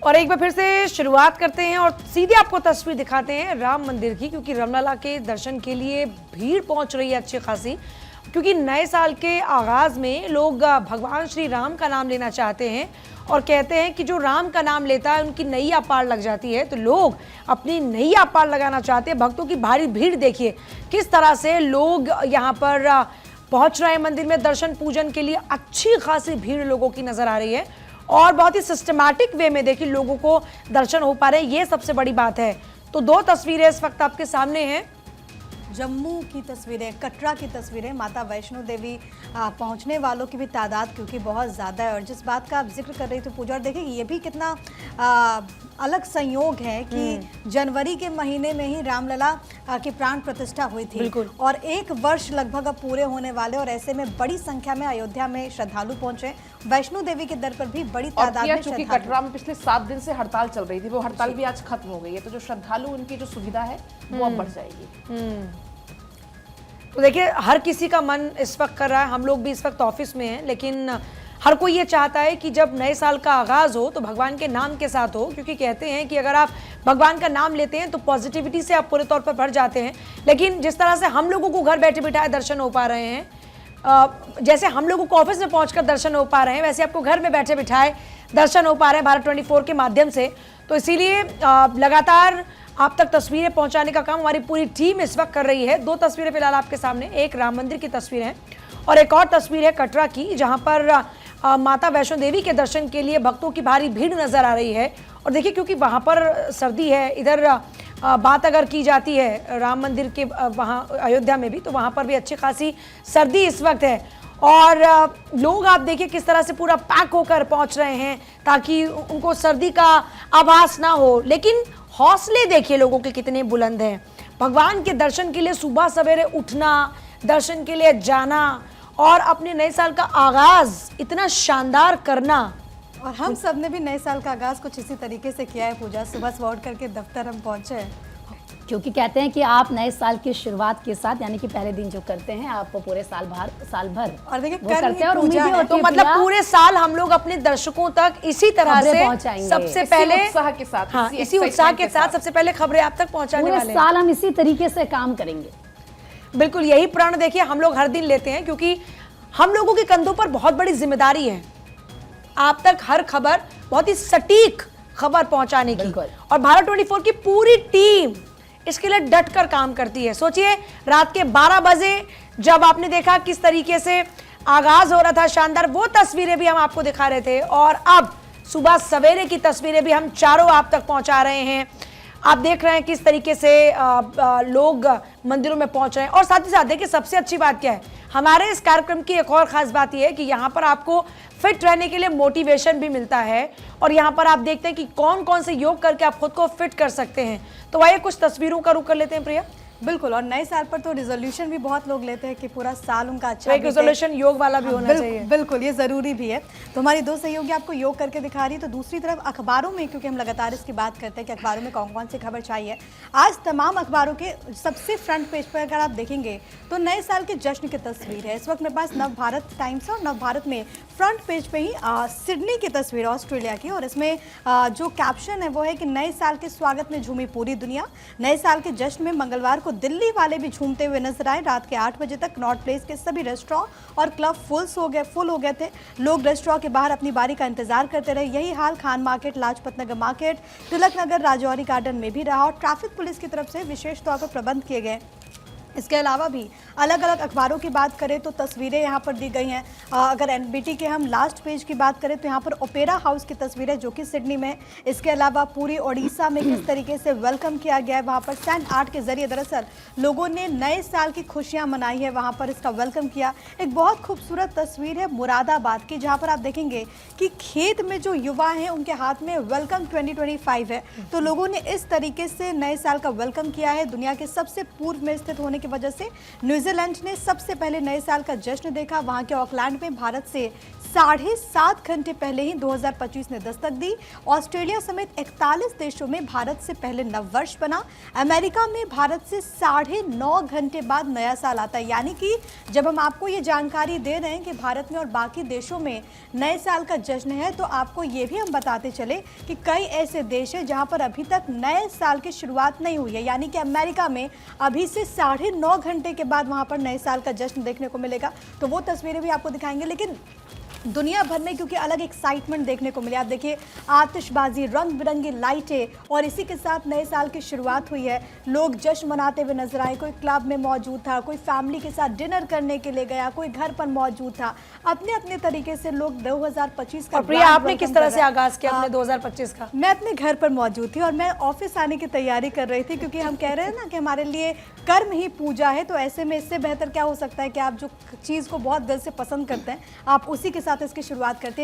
और एक बार फिर से शुरुआत करते हैं और सीधे आपको तस्वीर दिखाते हैं राम मंदिर की, क्योंकि रामलला के दर्शन के लिए भीड़ पहुंच रही है अच्छी खासी। क्योंकि नए साल के आगाज में लोग भगवान श्री राम का नाम लेना चाहते हैं और कहते हैं कि जो राम का नाम लेता है उनकी नैया पार लग जाती है। तो लोग अपनी नैया पार लगाना चाहते हैं। भक्तों की भारी भीड़ देखिए किस तरह से लोग यहाँ पर पहुंच रहे हैं मंदिर में दर्शन पूजन के लिए। अच्छी खासी भीड़ लोगों की नजर आ रही है और बहुत ही सिस्टमैटिक वे में देखिए लोगों को दर्शन हो पा रहे हैं, ये सबसे बड़ी बात है। तो दो तस्वीरें इस वक्त आपके सामने हैं, जम्मू की तस्वीरें, कटरा की तस्वीरें। माता वैष्णो देवी पहुंचने वालों की भी तादाद क्योंकि बहुत ज़्यादा है। और जिस बात का आप जिक्र कर रही थी पूजा, और देखिए ये भी कितना अलग संयोग है कि जनवरी के महीने में ही रामलला की प्राण प्रतिष्ठा हुई थी और 1 वर्ष लगभग अब पूरे होने वाले, और ऐसे में बड़ी संख्या में अयोध्या में श्रद्धालु पहुंचे। वैष्णो देवी के दर पर भी बड़ी तादाद में चूंकि कटरा में पिछले 7 दिन से हड़ताल चल रही थी, वो हड़ताल भी आज खत्म हो गई है, तो जो श्रद्धालु उनकी जो सुविधा है वो अब बढ़ जाएगी। तो देखिए हर किसी का मन इस वक्त कर रहा है, हम लोग भी इस वक्त ऑफिस में हैं, लेकिन हर कोई ये चाहता है कि जब नए साल का आगाज हो तो भगवान के नाम के साथ हो। क्योंकि कहते हैं कि अगर आप भगवान का नाम लेते हैं तो पॉजिटिविटी से आप पूरे तौर पर भर जाते हैं। लेकिन जिस तरह से हम लोगों को घर बैठे बिठाए दर्शन हो पा रहे हैं, जैसे हम लोगों को ऑफिस में पहुंचकर दर्शन हो पा रहे हैं, वैसे आपको घर में बैठे बिठाए दर्शन हो पा रहे हैं भारत 24 के माध्यम से। तो इसीलिए लगातार आप तक तस्वीरें पहुंचाने का काम हमारी पूरी टीम इस वक्त कर रही है। 2 तस्वीरें फिलहाल आपके सामने, एक राम मंदिर की तस्वीर है और एक और तस्वीर है कटरा की, जहां पर माता वैष्णो देवी के दर्शन के लिए भक्तों की भारी भीड़ नजर आ रही है। और देखिए क्योंकि वहां पर सर्दी है, इधर बात अगर की जाती है राम मंदिर के वहां अयोध्या में भी, तो वहां पर भी अच्छी खासी सर्दी इस वक्त है। और लोग आप देखिए किस तरह से पूरा पैक होकर पहुंच रहे हैं ताकि उनको सर्दी का आभास ना हो। लेकिन हौसले देखिए लोगों के कितने बुलंद हैं। भगवान के दर्शन के लिए सुबह सवेरे उठना, दर्शन के लिए जाना और अपने नए साल का आगाज इतना शानदार करना। और हम सब ने भी नए साल का आगाज कुछ इसी तरीके से किया है पूजा। सुबह उठ करके दफ्तर हम पहुंचे हैं, क्योंकि कहते हैं कि आप नए साल की शुरुआत के साथ यानी कि पहले दिन जो करते हैं आप पूरे साल भर और देखिए करते हैं और उम्मीद है तो मतलब पूरे साल हम लोग अपने दर्शकों तक इसी तरह से सबसे पहले उत्साह के साथ, हाँ, इसी उत्साह के साथ सबसे पहले खबरें आप तक पहुंचाने वाले हैं। साल हम इसी तरीके से काम करेंगे। बिल्कुल यही प्रण देखिए हम लोग हर दिन लेते हैं, क्योंकि हम लोगों के कंधों पर बहुत बड़ी जिम्मेदारी है आप तक हर खबर, बहुत ही सटीक खबर पहुंचाने की। और भारत 24 की पूरी टीम इसके लिए डट कर काम करती है। सोचिए रात के 12 बजे जब आपने देखा किस तरीके से आगाज हो रहा था शानदार, वो तस्वीरें भी हम आपको दिखा रहे थे। और अब सुबह सवेरे की तस्वीरें भी हम चारों आप तक पहुंचा रहे हैं। आप देख रहे हैं किस तरीके से लोग मंदिरों में पहुंच रहे हैं। और साथ ही साथ देखिए सबसे अच्छी बात क्या है, हमारे इस कार्यक्रम की एक और खास बात यह है कि यहाँ पर आपको फिट रहने के लिए मोटिवेशन भी मिलता है। और यहाँ पर आप देखते हैं कि कौन कौन से योग करके आप खुद को फिट कर सकते हैं। तो आइए कुछ तस्वीरों का रुख कर लेते हैं प्रिया। बिल्कुल, और नए साल पर तो रिजोल्यूशन भी बहुत लोग लेते हैं कि पूरा साल उनका अच्छा एक रिजोल्यूशन योग वाला भी होना चाहिए। बिल्कुल, ये जरूरी भी है। तो हमारी 2 सहयोगी आपको योग करके दिखा रही है। तो दूसरी तरफ अखबारों में, क्योंकि हम लगातार इसकी बात करते हैं कि अखबारों में कौन कौन सी खबर चाहिए, आज तमाम अखबारों के सबसे फ्रंट पेज पर अगर आप देखेंगे तो नए साल के जश्न की तस्वीर है। इस वक्त मेरे पास नवभारत टाइम्स और नवभारत में फ्रंट पेज पे ही सिडनी की तस्वीर, ऑस्ट्रेलिया की, और इसमें जो कैप्शन है वो है कि नए साल के स्वागत में झूमी पूरी दुनिया। नए साल के जश्न में मंगलवार को दिल्ली वाले भी झूमते हुए नजर आए। रात के 8 बजे तक नॉर्थ प्लेस के सभी रेस्टोरेंट और क्लब फुल हो गए थे। लोग रेस्टोरेंट के बाहर अपनी बारी का इंतजार करते रहे। यही हाल Khan market, Lajpat Nagar market, Tilak Nagar, Rajouri garden में भी रहा। और ट्रैफिक पुलिस की तरफ से विशेष तौर पर प्रबंध किए गए। इसके अलावा भी अलग अलग अखबारों की बात करें तो तस्वीरें यहाँ पर दी गई हैं। अगर एनबीटी के हम लास्ट पेज की बात करें तो यहाँ पर ओपेरा हाउस की तस्वीरें जो कि सिडनी में। इसके अलावा पूरी ओडिशा में किस तरीके से वेलकम किया गया है, वहाँ पर सैंड आर्ट के जरिए दरअसल लोगों ने नए साल की खुशियाँ मनाई है, वहाँ पर इसका वेलकम किया। एक बहुत खूबसूरत तस्वीर है मुरादाबाद की, जहाँ पर आप देखेंगे कि खेत में जो युवा हैं उनके हाथ में वेलकम 2025 है। तो लोगों ने इस तरीके से नए साल का वेलकम किया है। दुनिया के सबसे पूर्व में स्थित होने की वजह से न्यूजीलैंड ने सबसे पहले नए साल का जश्न देखा। वहां के ऑकलैंड में भारत से 7.5 घंटे पहले ही 2025 ने दस्तक दी। ऑस्ट्रेलिया समेत 41 देशों में भारत से पहले नववर्ष बना। अमेरिका में भारत से 9.5 घंटे बाद नया साल आता है। यानी कि जब हम आपको ये जानकारी दे रहे हैं कि भारत में और बाकी देशों में नए साल का जश्न है, तो आपको ये भी हम बताते चले कि कई ऐसे देश हैं जहां पर अभी तक नए साल की शुरुआत नहीं हुई है। यानी कि अमेरिका में अभी से 9.5 घंटे के बाद वहां पर नए साल का जश्न देखने को मिलेगा। तो वो तस्वीरें भी आपको दिखाएंगे। लेकिन दुनिया भर में क्योंकि अलग एक्साइटमेंट देखने को मिली। आप देखिए, आतिशबाजी, रंग बिरंगी लाइटें, और इसी के साथ नए साल की शुरुआत हुई है। लोग जश्न मनाते हुए नजर आए। कोई क्लब में मौजूद था, कोई फैमिली के साथ डिनर करने के लिए गया, कोई घर पर मौजूद था। अपने अपने तरीके से लोग 2025 का। और प्रिया, आपने किस तरह से आगाज किया अपने 2025 का? मैं अपने घर पर मौजूद थी और मैं ऑफिस आने की तैयारी कर रही थी, क्योंकि हम कह रहे हैं ना कि हमारे लिए कर्म ही पूजा है। तो ऐसे में इससे बेहतर क्या हो सकता है कि आप जो चीज़ को बहुत दिल से पसंद करते हैं, आप उसी के साथ इसकी शुरुआत करते हैं।